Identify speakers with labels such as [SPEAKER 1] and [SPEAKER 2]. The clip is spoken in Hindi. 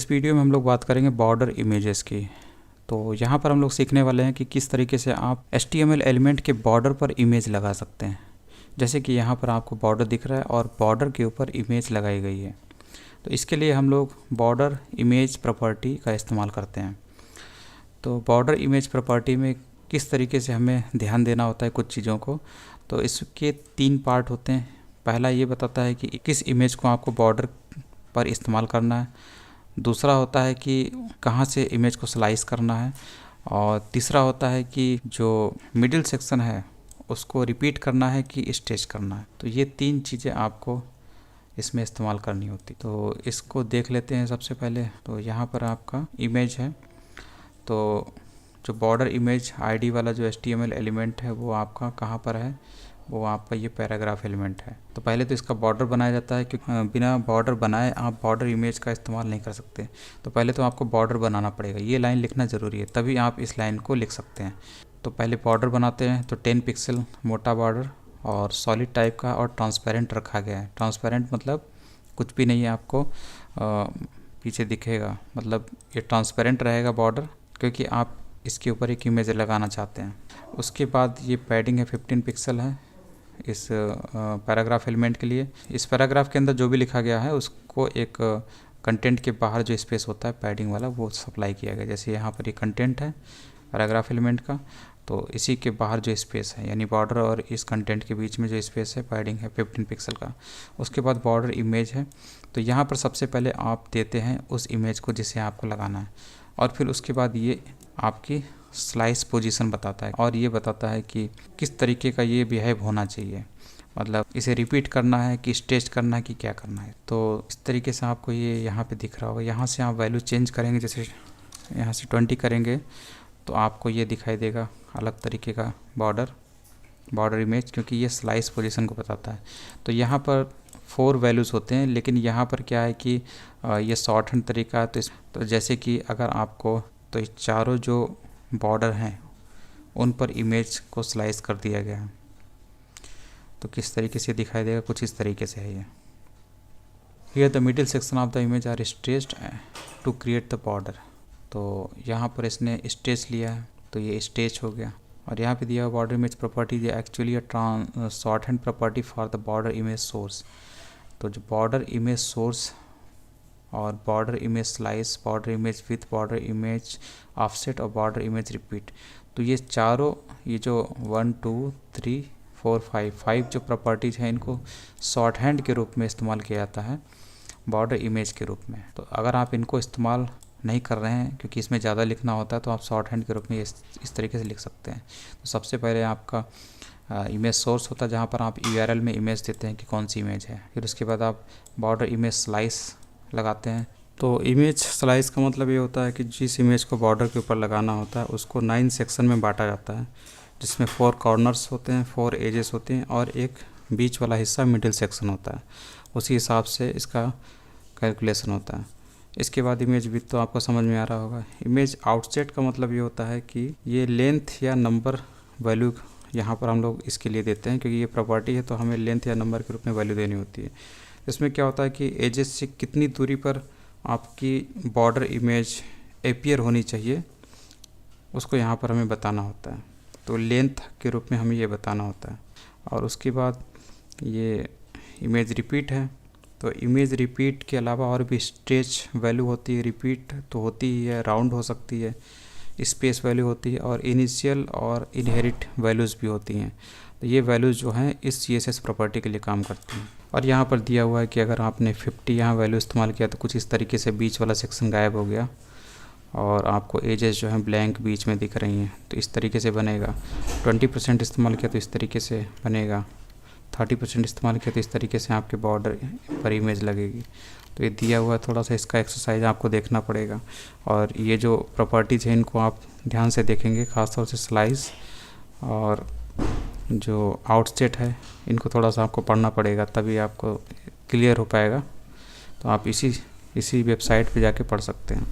[SPEAKER 1] इस वीडियो में हम लोग बात करेंगे बॉर्डर इमेजेस की। तो यहाँ पर हम लोग सीखने वाले हैं कि किस तरीके से आप HTML एलिमेंट के बॉर्डर पर इमेज लगा सकते हैं। जैसे कि यहाँ पर आपको बॉर्डर दिख रहा है और बॉर्डर के ऊपर इमेज लगाई गई है। तो इसके लिए हम लोग बॉर्डर इमेज प्रॉपर्टी का इस्तेमाल करते हैं। तो बॉर्डर इमेज प्रॉपर्टी में किस तरीके से हमें ध्यान देना होता है कुछ चीज़ों को, तो इसके 3 पार्ट होते हैं। पहला ये बताता है कि किस इमेज को आपको बॉर्डर पर इस्तेमाल करना है। दूसरा होता है कि कहाँ से इमेज को स्लाइस करना है। और तीसरा होता है कि जो मिडिल सेक्शन है उसको रिपीट करना है कि स्ट्रेच करना है। तो ये 3 चीज़ें आपको इसमें इस्तेमाल करनी होती। तो इसको देख लेते हैं सबसे पहले। तो यहाँ पर आपका इमेज है, तो जो बॉर्डर इमेज आईडी वाला जो HTML एलिमेंट है वो आपका कहाँ पर है, वो आपका ये पैराग्राफ एलिमेंट है। तो पहले तो इसका बॉर्डर बनाया जाता है, क्योंकि बिना बॉर्डर बनाए आप बॉर्डर इमेज का इस्तेमाल नहीं कर सकते। तो पहले तो आपको बॉर्डर बनाना पड़ेगा, ये लाइन लिखना ज़रूरी है, तभी आप इस लाइन को लिख सकते हैं। तो पहले बॉर्डर बनाते हैं। तो 10 पिक्सल मोटा बॉर्डर और सॉलिड टाइप का और ट्रांसपेरेंट रखा गया है। ट्रांसपेरेंट मतलब कुछ भी नहीं है, आपको पीछे दिखेगा, मतलब ये ट्रांसपेरेंट रहेगा बॉर्डर, क्योंकि आप इसके ऊपर एक इमेज लगाना चाहते हैं। उसके बाद ये पैडिंग है 15 पिक्सल है इस पैराग्राफ एलिमेंट के लिए। इस पैराग्राफ के अंदर जो भी लिखा गया है उसको एक कंटेंट के बाहर जो स्पेस होता है पैडिंग वाला वो सप्लाई किया गया। जैसे यहाँ पर ये कंटेंट है पैराग्राफ एलिमेंट का, तो इसी के बाहर जो स्पेस है यानी बॉर्डर और इस कंटेंट के बीच में जो स्पेस है पैडिंग है 15 पिक्सल का। उसके बाद बॉर्डर इमेज है, तो यहाँ पर सबसे पहले आप देते हैं उस इमेज को जिसे आपको लगाना है, और फिर उसके बाद ये आपकी स्लाइस पोजीशन बताता है और ये बताता है कि किस तरीके का ये बिहेव होना चाहिए, मतलब इसे रिपीट करना है कि स्ट्रेच करना है कि क्या करना है। तो इस तरीके से आपको ये यहाँ पे दिख रहा होगा। यहाँ से आप वैल्यू चेंज करेंगे, जैसे यहाँ से 20 करेंगे तो आपको ये दिखाई देगा अलग तरीके का बॉर्डर इमेज, क्योंकि ये स्लाइस पोजीशन को बताता है। तो यहाँ पर 4 वैल्यूज़ होते हैं, लेकिन यहाँ पर क्या है कि ये शॉर्ट हैंड तरीका है। तो जैसे कि अगर आपको, तो ये चारों जो बॉर्डर हैं उन पर इमेज को स्लाइस कर दिया गया है। तो किस तरीके से दिखाई देगा, कुछ इस तरीके से है ये। Here the middle section of the image are stretched to create the border. तो यहाँ पर इसने स्ट्रेच लिया है, तो ये स्ट्रेच हो गया। और यहाँ पे दिया हुआ border image property actually a short hand property for the border image source. तो जो बॉर्डर इमेज सोर्स और border image slice, border image with border image offset और बॉर्डर इमेज रिपीट, तो ये चारों, ये जो 1 2 3 4 5 जो प्रॉपर्टीज़ हैं इनको शॉर्ट हैंड के रूप में इस्तेमाल किया जाता है बॉर्डर इमेज के रूप में। तो अगर आप इनको इस्तेमाल नहीं कर रहे हैं क्योंकि इसमें ज़्यादा लिखना होता है, तो आप शॉर्ट हैंड के रूप में इस तरीके से लिख सकते हैं। तो सबसे पहले आपका इमेज सोर्स होता है जहाँ पर आप URL में इमेज देते हैं कि कौन सी इमेज है। फिर उसके बाद आप बॉर्डर इमेज स्लाइस लगाते हैं। तो इमेज स्लाइस का मतलब ये होता है कि जिस इमेज को बॉर्डर के ऊपर लगाना होता है उसको 9 सेक्शन में बांटा जाता है, जिसमें 4 कॉर्नर्स होते हैं, 4 एजेस होते हैं और एक बीच वाला हिस्सा मिडिल सेक्शन होता है। उसी हिसाब से इसका कैलकुलेशन होता है। इसके बाद इमेज विड्थ तो आपको समझ में आ रहा होगा। इमेज आउटसेट का मतलब ये होता है कि ये लेंथ या नंबर वैल्यू यहाँ पर हम लोग इसके लिए देते हैं, क्योंकि ये प्रॉपर्टी है तो हमें लेंथ या नंबर के रूप में वैल्यू देनी होती है। इसमें क्या होता है कि एजेस से कितनी दूरी पर आपकी बॉर्डर इमेज अपीयर होनी चाहिए उसको यहाँ पर हमें बताना होता है। तो लेंथ के रूप में हमें ये बताना होता है। और उसके बाद ये इमेज रिपीट है। तो इमेज रिपीट के अलावा और भी स्ट्रेच वैल्यू होती है। रिपीट तो होती ही है, राउंड हो सकती है, स्पेस वैल्यू होती है और इनिशियल और इनहेरिट वैल्यूज़ भी होती हैं। तो ये वैल्यूज़ जो हैं इस CSS प्रॉपर्टी के लिए काम करती हैं। और यहाँ पर दिया हुआ है कि अगर आपने 50 यहाँ वैल्यू इस्तेमाल किया तो कुछ इस तरीके से बीच वाला सेक्शन गायब हो गया और आपको एजेस जो हैं ब्लैंक बीच में दिख रही हैं, तो इस तरीके से बनेगा। 20% इस्तेमाल किया तो इस तरीके से बनेगा। 30% इस्तेमाल किया तो इस तरीके से आपके बॉर्डर पर इमेज लगेगी। तो ये दिया हुआ है, थोड़ा सा इसका एक्सरसाइज आपको देखना पड़ेगा। और ये जो प्रॉपर्टीज़ हैं इनको आप ध्यान से देखेंगे, ख़ासतौर से स्लाइस और जो आउटसेट है इनको थोड़ा सा आपको पढ़ना पड़ेगा, तभी आपको क्लियर हो पाएगा। तो आप इसी वेबसाइट पे जाके पढ़ सकते हैं।